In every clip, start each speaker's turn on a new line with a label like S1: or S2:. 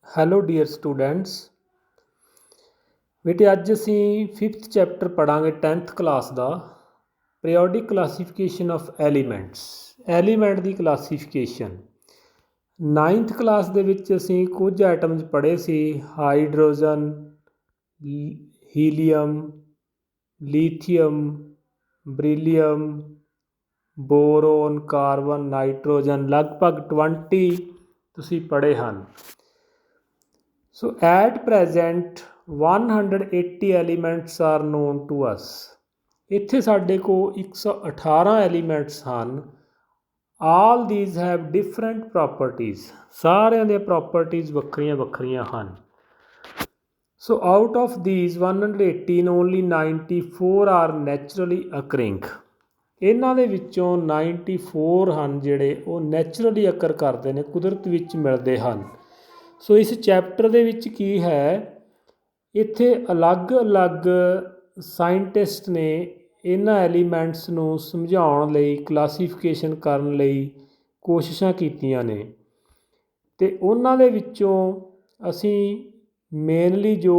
S1: Hello dear students. ਬੇਟੇ ਅੱਜ ਅਸੀਂ 5th ਚੈਪਟਰ ਪੜ੍ਹਾਂਗੇ 10th ਕਲਾਸ ਦਾ ਪੀਰੀਓਡਿਕ ਕਲਾਸੀਫਿਕੇਸ਼ਨ ਆਫ ਐਲੀਮੈਂਟ ਦੀ ਕਲਾਸੀਫਿਕੇਸ਼ਨ। 9th ਕਲਾਸ ਦੇ ਵਿੱਚ ਅਸੀਂ ਕੁਝ ਆਈਟਮਸ ਪੜ੍ਹੇ ਸੀ, hydrogen, helium, lithium, beryllium, boron, carbon, nitrogen, ਲਗਭਗ 20 ਤੁਸੀਂ ਪੜ੍ਹੇ ਹਨ। So at present 180 elements are known to us। ਇੱਥੇ ਸਾਡੇ ਕੋਲ 118 ਐਲੀਮੈਂਟਸ ਹਨ। All these have different properties। ਸਾਰਿਆਂ ਦੀਆਂ ਪ੍ਰੋਪਰਟੀਜ਼ ਵੱਖਰੀਆਂ ਵੱਖਰੀਆਂ ਹਨ। So out of these 118 only 94 are naturally occurring। ਇਹਨਾਂ ਦੇ ਵਿੱਚੋਂ 94 ਹਨ ਜਿਹੜੇ ਉਹ ਨੈਚੁਰਲੀ ਅਕਰ ਕਰਦੇ ਨੇ, ਕੁਦਰਤ ਵਿੱਚ ਮਿਲਦੇ ਹਨ। ਸੋ ਇਸ ਚੈਪਟਰ ਦੇ ਵਿੱਚ ਕੀ ਹੈ, ਇੱਥੇ ਅਲੱਗ-ਅਲੱਗ ਸਾਇੰਟਿਸਟ ਨੇ ਇਹਨਾਂ ਐਲੀਮੈਂਟਸ ਨੂੰ ਸਮਝਾਉਣ ਲਈ, ਕਲਾਸੀਫਿਕੇਸ਼ਨ ਕਰਨ ਲਈ ਕੋਸ਼ਿਸ਼ਾਂ ਕੀਤੀਆਂ ਨੇ, ਅਤੇ ਉਹਨਾਂ ਦੇ ਵਿੱਚੋਂ ਅਸੀਂ ਮੇਨਲੀ ਜੋ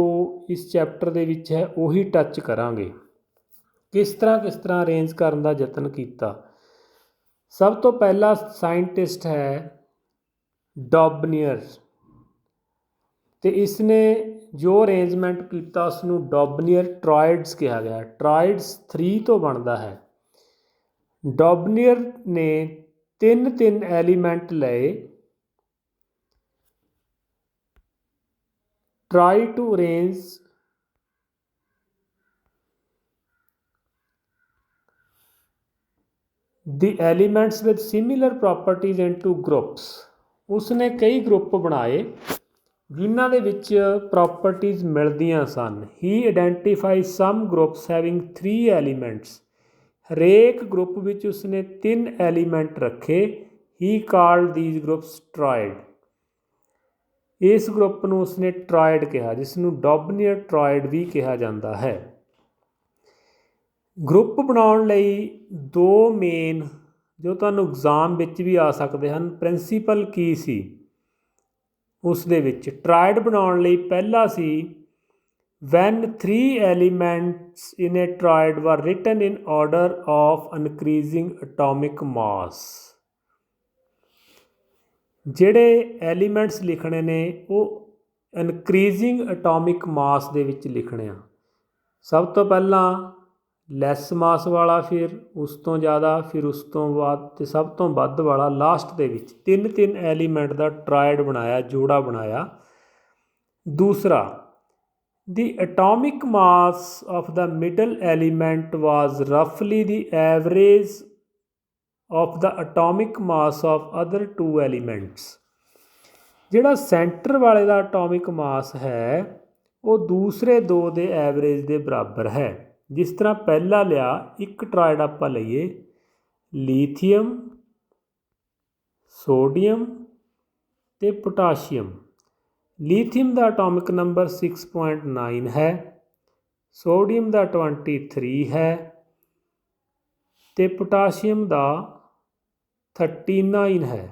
S1: ਇਸ ਚੈਪਟਰ ਦੇ ਵਿੱਚ ਹੈ ਉਹੀ ਟੱਚ ਕਰਾਂਗੇ। ਕਿਸ ਤਰ੍ਹਾਂ ਅਰੇਂਜ ਕਰਨ ਦਾ ਯਤਨ ਕੀਤਾ। ਸਭ ਤੋਂ ਪਹਿਲਾ ਸਾਇੰਟਿਸਟ ਹੈ ਡੌਬਨੀਅਰ, ਅਤੇ ਇਸਨੇ ਜੋ ਅਰੇਂਜਮੈਂਟ ਕੀਤਾ ਉਸਨੂੰ ਡੌਬਨੀਅਰ ਟਰਾਇਡਸ ਕਿਹਾ ਗਿਆ। ਟਰਾਇਡਸ 3 ਤੋਂ ਬਣਦਾ ਹੈ। ਡੌਬਨੀਅਰ ਨੇ ਤਿੰਨ ਐਲੀਮੈਂਟ ਲਏ, try to arrange the elements with similar properties into groups. ਉਸਨੇ ਕਈ ਗਰੁੱਪ ਬਣਾਏ ਜਿਨ੍ਹਾਂ ਦੇ ਵਿੱਚ ਪ੍ਰੋਪਰਟੀਜ਼ ਮਿਲਦੀਆਂ ਸਨ। He identify some groups having 3 elements. ਹਰੇਕ ਗਰੁੱਪ ਵਿੱਚ ਉਸਨੇ 3 ਐਲੀਮੈਂਟ ਰੱਖੇ। He called these groups triad. ਇਸ ਗਰੁੱਪ ਨੂੰ ਉਸਨੇ ਟਰਾਇਡ ਕਿਹਾ, ਜਿਸ ਨੂੰ ਡੌਬਨੀਅਰ ਟਰਾਇਡ ਵੀ ਕਿਹਾ ਜਾਂਦਾ ਹੈ। ਗਰੁੱਪ ਬਣਾਉਣ ਲਈ 2 ਮੇਨ, ਜੋ ਤੁਹਾਨੂੰ ਐਗਜ਼ਾਮ ਵਿੱਚ ਵੀ ਆ ਸਕਦੇ ਹਨ, ਪ੍ਰਿੰਸੀਪਲ ਕੀ ਸੀ ਉਸ ਦੇ ਵਿੱਚ। ਟਰਾਇਡ ਬਣਾਉਣ ਲਈ ਪਹਿਲਾ ਸੀ van 3 elements in a triad were written in order of increasing atomic mass. ਜਿਹੜੇ ਐਲੀਮੈਂਟਸ ਲਿਖਣੇ ਨੇ ਉਹ ਇਨਕਰੀਜ਼ਿੰਗ ਅਟੋਮਿਕ ਮਾਸ ਦੇ ਵਿੱਚ ਲਿਖਣੇ ਆ। ਸਭ ਤੋਂ ਪਹਿਲਾਂ ਲੈਸ ਮਾਸ ਵਾਲਾ, ਫਿਰ ਉਸ ਤੋਂ ਜ਼ਿਆਦਾ, ਫਿਰ ਉਸ ਤੋਂ ਬਾਅਦ ਅਤੇ ਸਭ ਤੋਂ ਵੱਧ ਵਾਲਾ ਲਾਸਟ ਦੇ ਵਿੱਚ। 3 ਐਲੀਮੈਂਟ ਦਾ ਟਰਾਇਡ ਬਣਾਇਆ, ਜੋੜਾ ਬਣਾਇਆ। ਦੂਸਰਾ, the atomic mass of the middle element was ਰਫਲੀ the average of the atomic mass of other 2 elements. ਜਿਹੜਾ ਸੈਂਟਰ ਵਾਲੇ ਦਾ ਅਟੋਮਿਕ ਮਾਸ ਹੈ ਉਹ ਦੂਸਰੇ 2 ਦੇ ਐਵਰੇਜ ਦੇ ਬਰਾਬਰ ਹੈ। ਜਿਸ ਤਰ੍ਹਾਂ ਪਹਿਲਾ ਲਿਆ, ਇੱਕ ਟਰਾਇਡ ਆਪਾਂ ਲਈਏ ਲੀਥੀਅਮ, ਸੋਡੀਅਮ ਅਤੇ ਪੋਟਾਸ਼ੀਅਮ। ਲੀਥੀਅਮ ਦਾ ਅਟੋਮਿਕ ਨੰਬਰ 6.9 ਹੈ, ਸੋਡੀਅਮ ਦਾ 23 ਹੈ ਅਤੇ ਪੋਟਾਸ਼ੀਅਮ ਦਾ 39 ਹੈ।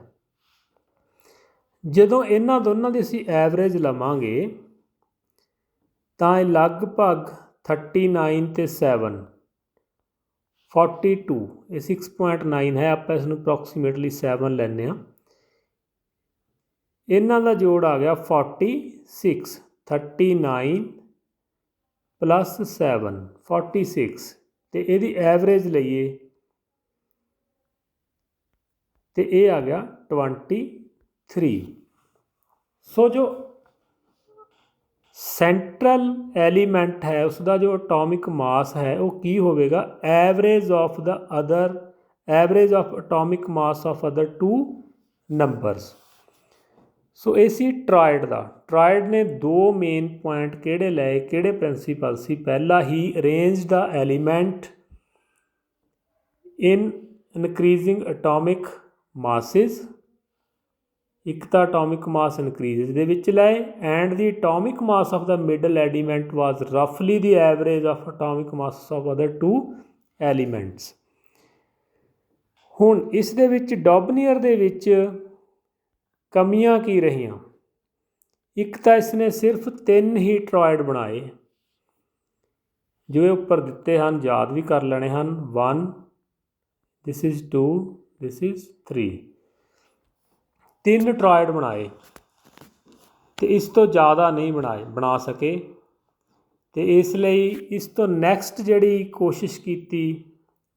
S1: ਜਦੋਂ ਇਹਨਾਂ ਦੋਨਾਂ ਦੀ ਅਸੀਂ ਐਵਰੇਜ ਲਵਾਂਗੇ ਤਾਂ ਇਹ ਲਗਭਗ 39 ਅਤੇ 7 42, ਇਹ 6.9 ਹੈ, ਆਪਾਂ ਇਸ ਨੂੰ ਅਪਰੋਕਸੀਮੇਟਲੀ 7 ਲੈਂਦੇ ਹਾਂ। ਇਹਨਾਂ ਦਾ ਜੋੜ ਆ ਗਿਆ 46, 39 ਪਲੱਸ 7 46, ਅਤੇ ਇਹਦੀ ਐਵਰੇਜ ਲਈਏ ਅਤੇ ਇਹ ਆ ਗਿਆ 23। ਸੋ ਜੋ ਸੈਂਟਰਲ ਐਲੀਮੈਂਟ ਹੈ ਉਸਦਾ ਜੋ ਅਟੋਮਿਕ ਮਾਸ ਹੈ ਉਹ ਕੀ ਹੋਵੇਗਾ, average of atomic mass of other 2 numbers. So ਇਹ ਸੀ ਟਰਾਇਡ ਦਾ। ਟਰਾਇਡ ਨੇ 2 ਮੇਨ ਪੁਆਇੰਟ ਕਿਹੜੇ ਲਏ, ਕਿਹੜੇ ਪ੍ਰਿੰਸੀਪਲ ਸੀ। ਪਹਿਲਾ, he arrange the element in increasing atomic masses. ਇੱਕ ਤਾਂ ਅਟੋਮਿਕ ਮਾਸ ਇਨਕਰੀਜ਼ ਦੇ ਵਿੱਚ ਲਏ, and the atomic mass of the middle element was ਰਫਲੀ the average of atomic mass of other 2 elements. ਹੁਣ ਇਸ ਦੇ ਵਿੱਚ ਡੌਬਨੀਅਰ ਦੇ ਵਿੱਚ ਕਮੀਆਂ ਕੀ ਰਹੀਆਂ। ਇੱਕ ਤਾਂ ਇਸਨੇ ਸਿਰਫ 3 ਹੀ ਟਰੋਇਡ ਬਣਾਏ, ਜੋ ਇਹ ਉੱਪਰ ਦਿੱਤੇ ਹਨ, ਯਾਦ ਵੀ ਕਰ ਲੈਣੇ ਹਨ। 1, ਦਿਸ ਇਜ਼ 2, ਦਿਸ ਇਜ਼ 3, 3 ਟਰੋਇਡ ਬਣਾਏ ਅਤੇ ਇਸ ਤੋਂ ਜ਼ਿਆਦਾ ਨਹੀਂ ਬਣਾ ਸਕੇ। ਅਤੇ ਇਸ ਲਈ ਇਸ ਤੋਂ ਨੈਕਸਟ ਜਿਹੜੀ ਕੋਸ਼ਿਸ਼ ਕੀਤੀ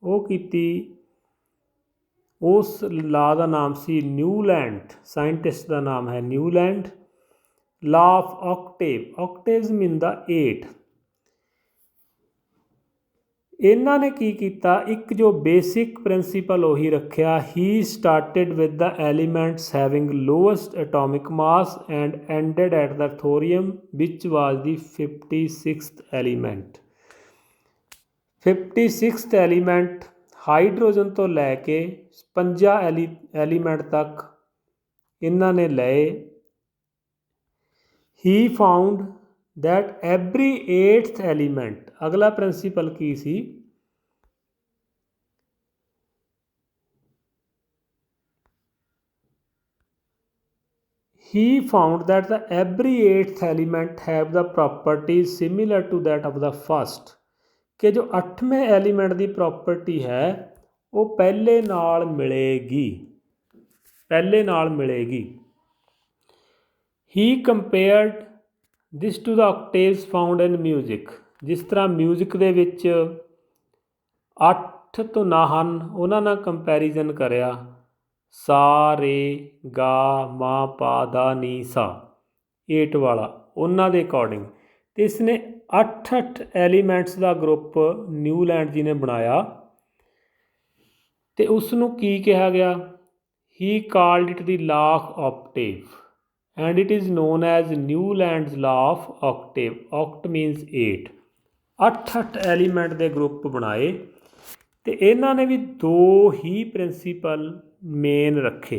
S1: ਉਹ ਕੀਤੀ, ਉਸ ਲਾ ਦਾ ਨਾਮ ਸੀ ਨਿਊਲੈਂਡ, ਸਾਇੰਟਿਸਟ ਦਾ ਨਾਮ ਹੈ ਨਿਊਲੈਂਡ, ਲਾ ਆਫ ਔਕਟੇਵ। ਔਕਟੇਵਸ ਮੀਨ ਦਾ 8। ਇਹਨਾਂ ਨੇ ਕੀ ਕੀਤਾ, ਇੱਕ ਜੋ ਬੇਸਿਕ ਪ੍ਰਿੰਸੀਪਲ ਉਹੀ ਰੱਖਿਆ। He started with the elements having lowest atomic mass and ended at the thorium which was the 56th element. 56th element hydrogen ਤੋਂ ਲੈ ਕੇ 56 ਐਲੀਮੈਂਟ ਤੱਕ ਇਹਨਾਂ ਨੇ ਲਏ। He found that every 8th element, ਅਗਲਾ ਪ੍ਰਿੰਸੀਪਲ ਕੀ ਸੀ, he found that the every 8th element have the properties similar to that of the first, ਕਿ ਜੋ 8ਵੇਂ ਐਲੀਮੈਂਟ ਦੀ ਪ੍ਰੋਪਰਟੀ ਹੈ ਉਹ ਪਹਿਲੇ ਨਾਲ ਮਿਲੇਗੀ। he compared this to the octaves found in music, ਜਿਸ ਤਰ੍ਹਾਂ ਮਿਊਜ਼ਿਕ ਦੇ ਵਿੱਚ 8 ਧੁਨਾਂ ਹਨ, ਉਹਨਾਂ ਨਾਲ ਕੰਪੈਰੀਜ਼ਨ ਕਰਿਆ। ਸਾ, ਰੇ, ਗਾ, ਮਾ, ਪਾ, ਦਾ, ਨੀ, ਸਾ, 8 ਵਾਲਾ, ਉਹਨਾਂ ਦੇ ਅਕੋਰਡਿੰਗ। ਅਤੇ ਇਸਨੇ 8 ਐਲੀਮੈਂਟਸ ਦਾ ਗਰੁੱਪ ਨਿਊਲੈਂਡ ਜੀ ਨੇ ਬਣਾਇਆ ਅਤੇ ਉਸ ਨੂੰ ਕੀ ਕਿਹਾ ਗਿਆ, ਹੀ called it the law of octave and it is known as Newland's law of octave. Oct means 8। 8 element ਦੇ ਗਰੁੱਪ ਬਣਾਏ ਅਤੇ ਇਹਨਾਂ ਨੇ ਵੀ 2 ਹੀ ਪ੍ਰਿੰਸੀਪਲ ਮੇਨ ਰੱਖੇ।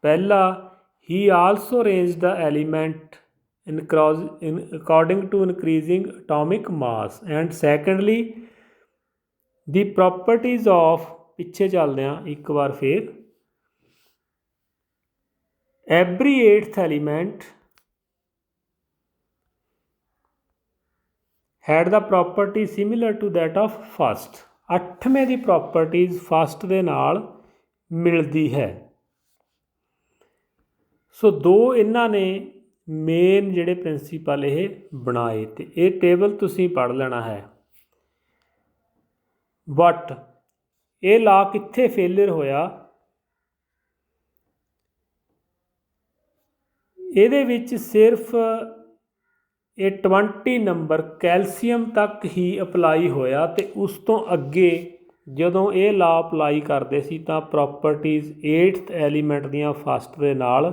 S1: ਪਹਿਲਾ, he also arranged the element according to increasing atomic mass, and secondly the properties of, ਪਿੱਛੇ ਚੱਲਦੇ ਹਾਂ ਇੱਕ ਵਾਰ ਫਿਰ, every 8th element had the property similar to that of first। 8ਵੇਂ the properties first ਦੇ ਨਾਲ ਮਿਲਦੀ ਹੈ। ਸੋ 2 ਇਹਨਾਂ ਨੇ ਮੇਨ ਜਿਹੜੇ ਪ੍ਰਿੰਸੀਪਲ ਇਹ ਬਣਾਏ ਅਤੇ ਇਹ ਟੇਬਲ ਤੁਸੀਂ ਪੜ੍ਹ ਲੈਣਾ ਹੈ। ਬਟ ਇਹ ਲਾ ਕਿੱਥੇ ਫੇਲਿਅਰ ਹੋਇਆ, ਇਹਦੇ ਵਿੱਚ ਸਿਰਫ ਇਹ 20 ਨੰਬਰ ਕੈਲਸ਼ੀਅਮ ਤੱਕ ਹੀ ਅਪਲਾਈ ਹੋਇਆ ਅਤੇ ਉਸ ਤੋਂ ਅੱਗੇ ਜਦੋਂ ਇਹ ਲਾ ਅਪਲਾਈ ਕਰਦੇ ਸੀ ਤਾਂ ਪ੍ਰੋਪਰਟੀਜ਼ 8th ਐਲੀਮੈਂਟ ਦੀਆਂ ਫਸਟ ਦੇ ਨਾਲ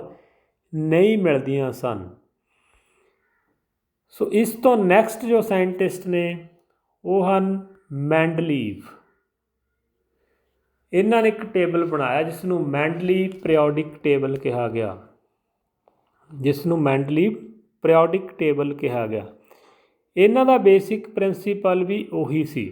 S1: ਨਹੀਂ ਮਿਲਦੀਆਂ ਸਨ। ਸੋ ਇਸ ਤੋਂ ਨੈਕਸਟ ਜੋ ਸਾਇੰਟਿਸਟ ਨੇ ਉਹ ਹਨ ਮੈਂਡਲੀਵ। ਇਹਨਾਂ ਨੇ ਇੱਕ ਟੇਬਲ ਬਣਾਇਆ ਜਿਸ ਨੂੰ ਮੈਂਡਲੀ ਪੀਰੀਓਡਿਕ ਟੇਬਲ ਕਿਹਾ ਗਿਆ, ਇਹਨਾਂ ਦਾ ਬੇਸਿਕ ਪ੍ਰਿੰਸੀਪਲ ਵੀ ਉਹੀ ਸੀ।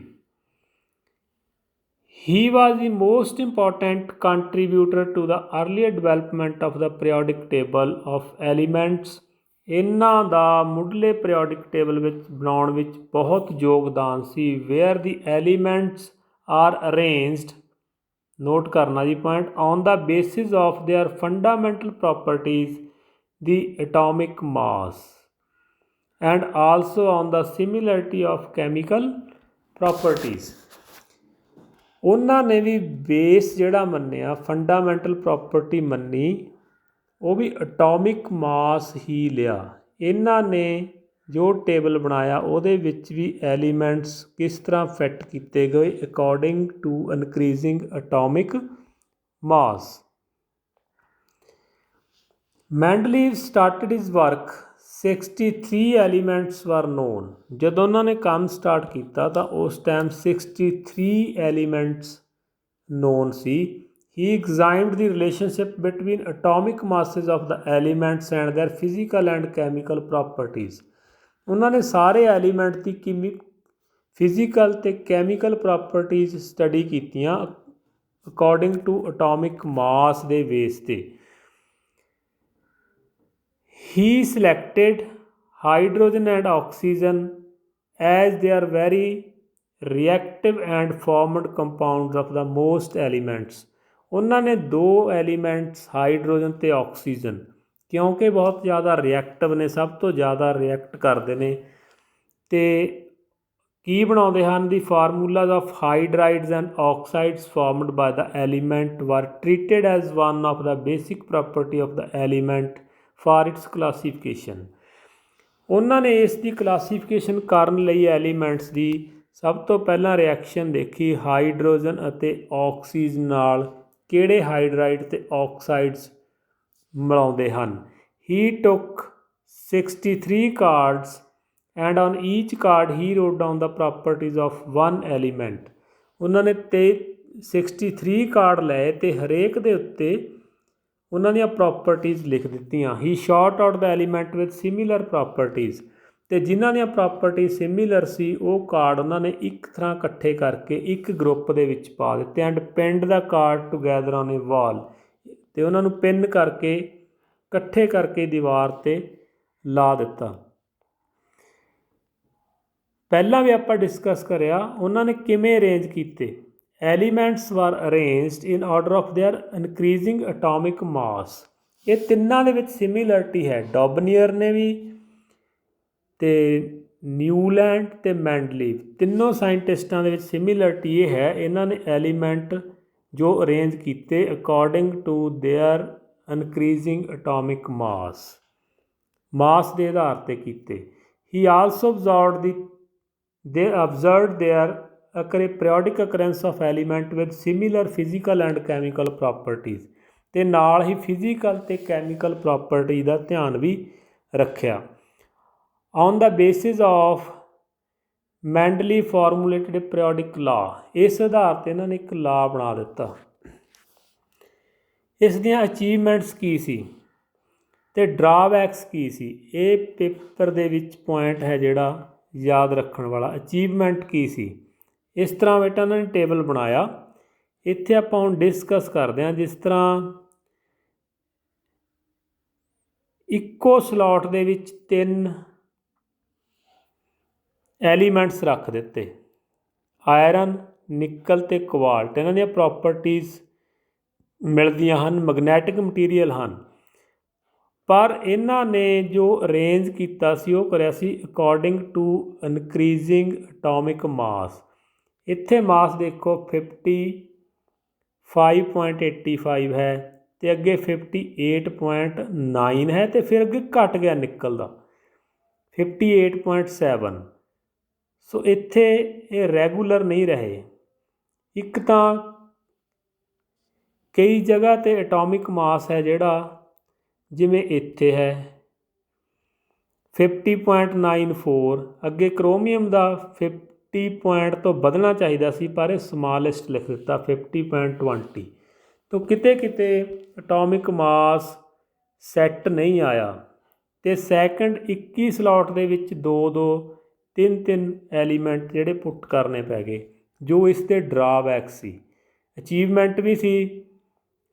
S1: he was the most important contributor to the earlier development of the periodic table of elements। ਇਹਨਾਂ ਦਾ ਮੁੱਢਲੇ ਪੀਰੀਓਡਿਕ ਟੇਬਲ ਵਿੱਚ ਬਣਾਉਣ ਵਿੱਚ ਬਹੁਤ ਯੋਗਦਾਨ ਸੀ। where the elements are arranged, note ਕਰਨਾ ਜੀ point, on the basis of their fundamental properties, the atomic mass, and also on the similarity of chemical properties। ਉਹਨਾਂ ਨੇ ਵੀ ਬੇਸ ਜਿਹੜਾ ਮੰਨਿਆ, ਫੰਡਾਮੈਂਟਲ ਪ੍ਰੋਪਰਟੀ ਮੰਨੀ, ਉਹ ਵੀ ਅਟੋਮਿਕ ਮਾਸ ਹੀ ਲਿਆ। ਇਹਨਾਂ ਨੇ ਜੋ ਟੇਬਲ ਬਣਾਇਆ ਉਹਦੇ ਵਿੱਚ ਵੀ ਐਲੀਮੈਂਟਸ ਕਿਸ ਤਰ੍ਹਾਂ ਫਿੱਟ ਕੀਤੇ ਗਏ according to increasing atomic mass. Mendeleev started his work 63 elements were known. ਜਦੋਂ ਉਹਨਾਂ ਨੇ ਕੰਮ ਸਟਾਰਟ ਕੀਤਾ ਤਾਂ ਉਸ ਟਾਈਮ 63 ਐਲੀਮੈਂਟਸ ਨੋਨ ਸੀ। he examined the relationship between atomic masses of the elements and their physical and chemical properties। ਉਹਨਾਂ ਨੇ ਸਾਰੇ ਐਲੀਮੈਂਟ ਦੀ ਫਿਜ਼ੀਕਲ ਅਤੇ ਕੈਮੀਕਲ ਪ੍ਰੋਪਰਟੀਜ਼ ਸਟੱਡੀ ਕੀਤੀਆਂ ਅਕੋਰਡਿੰਗ ਟੂ ਅਟੋਮਿਕ ਮਾਸ ਦੇ ਬੇਸ 'ਤੇ। He selected hydrogen and oxygen as they are very reactive and formed compounds of the most elements। ਉਹਨਾਂ ਨੇ ਦੋ ਐਲੀਮੈਂਟਸ ਹਾਈਡਰੋਜਨ ਅਤੇ ਆਕਸੀਜਨ ਕਿਉਂਕਿ ਬਹੁਤ ਜ਼ਿਆਦਾ ਰਿਐਕਟਿਵ ਨੇ, ਸਭ ਤੋਂ ਜ਼ਿਆਦਾ ਰਿਐਕਟ ਕਰਦੇ ਨੇ ਅਤੇ ਕੀ ਬਣਾਉਂਦੇ ਹਨ? The formulas of hydrides and oxides formed by the element were treated as one of the basic property of the element for its classification. ਉਹਨਾਂ ਨੇ ਇਸ ਦੀ ਕਲਾਸੀਫਿਕੇਸ਼ਨ ਕਰਨ ਲਈ ਐਲੀਮੈਂਟਸ ਦੀ ਸਭ ਤੋਂ ਪਹਿਲਾਂ ਰਿਐਕਸ਼ਨ ਦੇਖੀ ਹਾਈਡਰੋਜਨ ਅਤੇ ਆਕਸੀਜਨ ਨਾਲ ਕਿਹੜੇ ਹਾਈਡਰਾਈਡ ਅਤੇ ਆਕਸਾਈਡਸ ਮਿਲਾਉਂਦੇ ਹਨ। He took 63 cards and on each card he wrote down the properties of one element. ਉਹਨਾਂ ਨੇ 63 ਕਾਰਡ ਲਏ ਅਤੇ ਹਰੇਕ ਦੇ ਉੱਤੇ ਉਹਨਾਂ ਦੀਆਂ ਪ੍ਰੋਪਰਟੀਜ਼ ਲਿਖ ਦਿੱਤੀਆਂ। He sort out the element with similar properties, ਅਤੇ ਜਿਨ੍ਹਾਂ ਦੀਆਂ ਪ੍ਰੋਪਰਟੀ ਸਿਮੀਲਰ ਸੀ ਉਹ ਕਾਰਡ ਉਹਨਾਂ ਨੇ ਇੱਕ ਤਰ੍ਹਾਂ ਇਕੱਠੇ ਕਰਕੇ ਇੱਕ ਗਰੁੱਪ ਦੇ ਵਿੱਚ ਪਾ ਦਿੱਤੇ। ਐਂਡ ਪਿੰਡ ਦਾ ਕਾਰਡ ਟੂਗੈਦਰ ਔਨ ਏ ਵਾਲ, ਅਤੇ ਉਹਨਾਂ ਨੂੰ ਪਿੰਨ ਕਰਕੇ ਇਕੱਠੇ ਕਰਕੇ ਦੀਵਾਰ 'ਤੇ ਲਾ ਦਿੱਤਾ। ਪਹਿਲਾਂ ਵੀ ਆਪਾਂ ਡਿਸਕਸ ਕਰਿਆ ਉਹਨਾਂ ਨੇ ਕਿਵੇਂ ਅਰੇਂਜ ਕੀਤੇ। Elements were arranged in order of their increasing atomic mass. ਇਹ ਤਿੰਨਾਂ ਦੇ ਵਿੱਚ ਸਿਮੀਲਰਟੀ ਹੈ, ਡੋਬਨੀਅਰ ਨੇ ਵੀ ਅਤੇ ਨਿਊਲੈਂਡ ਅਤੇ ਮੈਂਡਲੀਵ ਤਿੰਨੋਂ ਸਾਇੰਟਿਸਟਾਂ ਦੇ ਵਿੱਚ ਸਿਮੀਲਰਟੀ ਇਹ ਹੈ, ਇਹਨਾਂ ਨੇ ਐਲੀਮੈਂਟ ਜੋ ਅਰੇਂਜ ਕੀਤੇ according to their increasing atomic mass ਦੇ ਆਧਾਰ 'ਤੇ ਕੀਤੇ। He also observed there periodic occurrence of element with similar physical and chemical properties, ਅਤੇ ਨਾਲ ਹੀ ਫਿਜ਼ੀਕਲ ਅਤੇ ਕੈਮੀਕਲ ਪ੍ਰੋਪਰਟੀ ਦਾ ਧਿਆਨ ਵੀ ਰੱਖਿਆ। On the basis of Mendeleev formulated periodic law, ਇਸ ਆਧਾਰ 'ਤੇ ਇਹਨਾਂ ਨੇ ਇੱਕ ਲਾ ਬਣਾ ਦਿੱਤਾ। ਇਸ ਦੀਆਂ ਅਚੀਵਮੈਂਟਸ ਕੀ ਸੀ ਅਤੇ ਡਰਾਬੈਕਸ ਕੀ ਸੀ, ਇਹ ਪੇਪਰ ਦੇ ਵਿੱਚ ਪੁਆਇੰਟ ਹੈ ਜਿਹੜਾ ਯਾਦ ਰੱਖਣ ਵਾਲਾ। ਅਚੀਵਮੈਂਟ ਕੀ ਸੀ? ਇਸ ਤਰ੍ਹਾਂ ਬੇਟਾ ਉਹਨਾਂ ਨੇ ਟੇਬਲ ਬਣਾਇਆ, ਇੱਥੇ ਆਪਾਂ ਹੁਣ ਡਿਸਕਸ ਕਰਦੇ ਹਾਂ। ਜਿਸ ਤਰ੍ਹਾਂ ਇੱਕੋ ਸਲੋਟ ਦੇ ਵਿੱਚ 3 ਐਲੀਮੈਂਟਸ ਰੱਖ ਦਿੱਤੇ, ਆਇਰਨ, ਨਿਕਲ ਅਤੇ ਕੋਬਾਲਟ। ਇਹਨਾਂ ਦੀਆਂ ਪ੍ਰੋਪਰਟੀਜ਼ ਮਿਲਦੀਆਂ ਹਨ, ਮੈਗਨੈਟਿਕ ਮਟੀਰੀਅਲ ਹਨ, ਪਰ ਇਹਨਾਂ ਨੇ ਜੋ ਅਰੇਂਜ ਕੀਤਾ ਸੀ ਉਹ ਕਰਿਆ ਸੀ ਅਕੋਰਡਿੰਗ ਟੂ ਇਨਕਰੀਜ਼ਿੰਗ ਅਟੋਮਿਕ ਮਾਸ। ਇੱਥੇ ਮਾਸ ਦੇਖੋ 55.85 ਹੈ ਅਤੇ ਅੱਗੇ 58.9 ਹੈ, ਅਤੇ ਫਿਰ ਅੱਗੇ ਘੱਟ ਗਿਆ ਨਿਕਲ ਦਾ 58.7। ਸੋ ਇੱਥੇ ਇਹ ਰੈਗੂਲਰ ਨਹੀਂ ਰਹੇ। ਇੱਕ ਤਾਂ ਕਈ ਜਗ੍ਹਾ 'ਤੇ ਐਟੋਮਿਕ ਮਾਸ ਹੈ ਜਿਹੜਾ ਜਿਵੇਂ ਇੱਥੇ ਹੈ 50.94, ਅੱਗੇ ਕ੍ਰੋਮੀਅਮ ਦਾ 50 ਪੁਆਇੰਟ ਤੋਂ ਵਧਣਾ ਚਾਹੀਦਾ ਸੀ ਪਰ ਇਹ ਸਮਾਲੈਸਟ ਲਿਖ ਦਿੱਤਾ 50.20। ਤੋਂ ਕਿਤੇ ਕਿਤੇ ਐਟੋਮਿਕ ਮਾਸ ਸੈੱਟ ਨਹੀਂ ਆਇਆ, ਅਤੇ ਸੈਕਿੰਡ 21 ਸਲੋਟ ਦੇ ਵਿੱਚ 2-2 3-3 ਐਲੀਮੈਂਟ ਜਿਹੜੇ ਪੁੱਟ ਕਰਨੇ ਪੈ ਗਏ, ਜੋ ਇਸ ਦੇ ਡਰਾਬੈਕ ਸੀ। ਅਚੀਵਮੈਂਟ ਵੀ ਸੀ,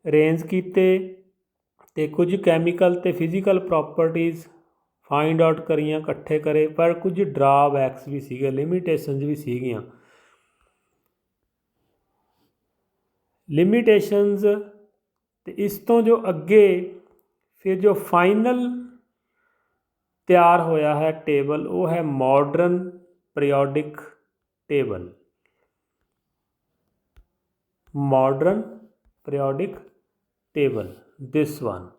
S1: ਅਰੇਂਜ ਕੀਤੇ ਅਤੇ ਕੁਝ ਕੈਮੀਕਲ ਅਤੇ ਫਿਜ਼ੀਕਲ ਪ੍ਰੋਪਰਟੀਜ਼ ਫਾਈਂਡ ਆਊਟ ਕਰੀਆਂ, ਇਕੱਠੇ ਕਰੇ, ਪਰ ਕੁਝ ਡਰਾਬੈਕਸ ਵੀ ਸੀਗੇ, ਲਿਮੀਟੇਸ਼ਨਸ ਵੀ ਸੀਗੀਆਂ। ਲਿਮੀਟੇਸ਼ਨਸ ਅਤੇ ਇਸ ਤੋਂ ਜੋ ਅੱਗੇ ਫਿਰ ਜੋ ਫਾਈਨਲ ਤਿਆਰ ਹੋਇਆ ਹੈ ਟੇਬਲ, ਉਹ ਹੈ modern periodic table. Modern periodic table, this one.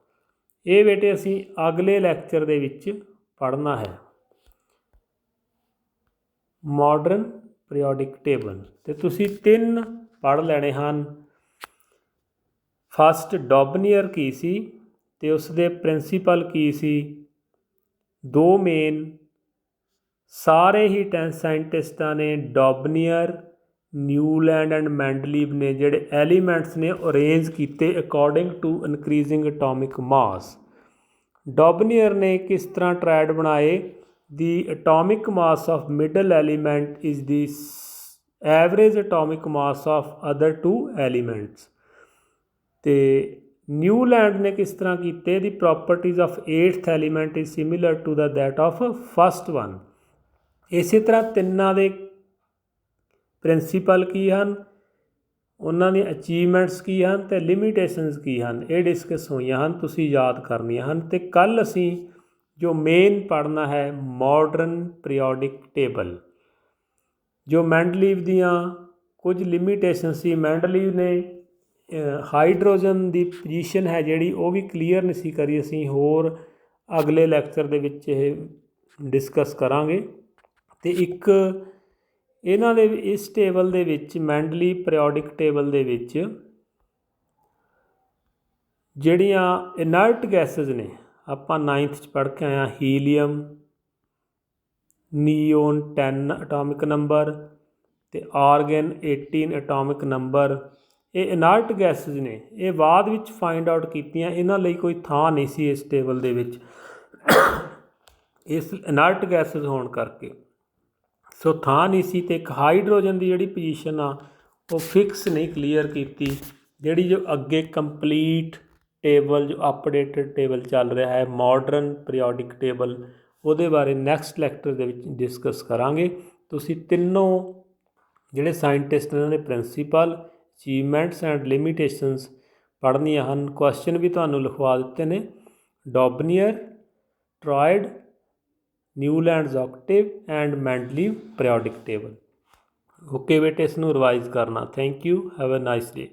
S1: ਇਹ ਬੇਟੇ ਅਸੀਂ ਅਗਲੇ ਲੈਕਚਰ ਦੇ ਵਿੱਚ ਪੜ੍ਹਨਾ ਹੈ, ਮਾਡਰਨ ਪੀਰੀਓਡਿਕ ਟੇਬਲ। ਅਤੇ ਤੁਸੀਂ 3 ਪੜ੍ਹ ਲੈਣੇ ਹਨ। ਫਸਟ ਡੋਬਨੀਅਰ ਕੀ ਸੀ ਅਤੇ ਉਸਦੇ ਪ੍ਰਿੰਸੀਪਲ ਕੀ ਸੀ। 2 ਮੇਨ ਸਾਰੇ ਹੀ ਸਾਇੰਟਿਸਟਾਂ ਨੇ ਡੋਬਨੀਅਰ, ਨਿਊਲੈਂਡ ਐਂਡ ਮੈਂਡਲੀਵ ਨੇ ਜਿਹੜੇ ਐਲੀਮੈਂਟਸ ਨੇ ਅਰੇਂਜ ਕੀਤੇ according to increasing atomic mass. Dobereiner ਨੇ ਕਿਸ ਤਰ੍ਹਾਂ ਟਰਾਇਡ ਬਣਾਏ, the atomic mass of middle element is the average atomic mass of other 2 elements. ਅਤੇ ਨਿਊਲੈਂਡ ਨੇ ਕਿਸ ਤਰ੍ਹਾਂ ਕੀਤੇ, the properties of 8th element is similar to ਦਾ ਦੈਟ ਆਫ ਫਸਟ ਵਨ। ਇਸੇ ਤਰ੍ਹਾਂ ਤਿੰਨਾਂ ਦੇ ਪ੍ਰਿੰਸੀਪਲ ਕੀ ਹਨ, ਉਹਨਾਂ ਦੀਆਂ ਅਚੀਵਮੈਂਟਸ ਕੀ ਹਨ ਅਤੇ ਲਿਮੀਟੇਸ਼ਨਸ ਕੀ ਹਨ, ਇਹ ਡਿਸਕਸ ਹੋਈਆਂ ਹਨ, ਤੁਸੀਂ ਯਾਦ ਕਰਨੀਆਂ ਹਨ। ਅਤੇ ਕੱਲ੍ਹ ਅਸੀਂ ਜੋ ਮੇਨ ਪੜ੍ਹਨਾ ਹੈ ਮਾਡਰਨ ਪੀਰੀਓਡਿਕ ਟੇਬਲ, ਜੋ ਮੈਂਡਲੀਵ ਦੀਆਂ ਕੁਝ ਲਿਮੀਟੇਸ਼ਨ ਸੀ। ਮੈਂਡਲੀਵ ਨੇ ਹਾਈਡਰੋਜਨ ਦੀ ਪੋਜੀਸ਼ਨ ਹੈ ਜਿਹੜੀ ਉਹ ਵੀ ਕਲੀਅਰ ਨਹੀਂ ਸੀ ਕਰੀ, ਅਸੀਂ ਹੋਰ ਅਗਲੇ ਲੈਕਚਰ ਦੇ ਵਿੱਚ ਇਹ ਡਿਸਕਸ ਕਰਾਂਗੇ। ਅਤੇ ਇੱਕ ਇਹਨਾਂ ਦੇ ਇਸ ਟੇਬਲ ਦੇ ਵਿੱਚ ਮੈਂਡਲੀਵ ਪੀਰੀਓਡਿਕ ਟੇਬਲ ਦੇ ਵਿੱਚ ਜਿਹੜੀਆਂ ਇਨਰਟ ਗੈਸਿਸ ਨੇ, ਆਪਾਂ 9th 'ਚ ਪੜ੍ਹ ਕੇ ਆਏ ਹਾਂ, ਹੀਲੀਅਮ, ਨੀਓਨ 10 ਐਟੋਮਿਕ ਨੰਬਰ ਅਤੇ ਆਰਗਨ 18 ਐਟੋਮਿਕ ਨੰਬਰ, ਇਹ ਇਨਰਟ ਗੈਸਿਸ ਨੇ। ਇਹ ਬਾਅਦ ਵਿੱਚ ਫਾਈਂਡ ਆਊਟ ਕੀਤੀਆਂ, ਇਹਨਾਂ ਲਈ ਕੋਈ ਥਾਂ ਨਹੀਂ ਸੀ ਇਸ ਟੇਬਲ ਦੇ ਵਿੱਚ ਇਸ ਇਨਰਟ ਗੈਸਿਸ ਹੋਣ ਕਰਕੇ, ਸੋ ਥਾਂ ਨਹੀਂ ਸੀ। ਅਤੇ ਇੱਕ ਹਾਈਡਰੋਜਨ ਦੀ ਜਿਹੜੀ ਪੋਜੀਸ਼ਨ ਆ ਉਹ ਫਿਕਸ ਨਹੀਂ ਕਲੀਅਰ ਕੀਤੀ, ਜਿਹੜੀ ਜੋ ਅੱਗੇ ਕੰਪਲੀਟ ਟੇਬਲ ਜੋ ਅਪਡੇਟਡ ਟੇਬਲ ਚੱਲ ਰਿਹਾ ਹੈ ਮਾਡਰਨ ਪੀਰੀਓਡਿਕ ਟੇਬਲ, ਉਹਦੇ ਬਾਰੇ ਨੈਕਸਟ ਲੈਕਚਰ ਦੇ ਵਿੱਚ ਡਿਸਕਸ ਕਰਾਂਗੇ। ਤੁਸੀਂ ਤਿੰਨੋਂ ਜਿਹੜੇ ਸਾਇੰਟਿਸਟ ਨੇ ਉਹਨਾਂ ਦੇ ਪ੍ਰਿੰਸੀਪਲ, ਅਚੀਵਮੈਂਟਸ ਐਂਡ ਲਿਮੀਟੇਸ਼ਨਸ ਪੜ੍ਹਨੀਆਂ ਹਨ। ਕੁਐਸਚਨ ਵੀ ਤੁਹਾਨੂੰ ਲਿਖਵਾ ਦਿੱਤੇ ਨੇ, Dobereiner, triad, Newlands octave and Mendeleev periodic table. Okay ਬੇਟੇ, ਇਸ ਨੂੰ ਰਿਵਾਈਜ਼ ਕਰਨਾ। Thank you, have a nice day.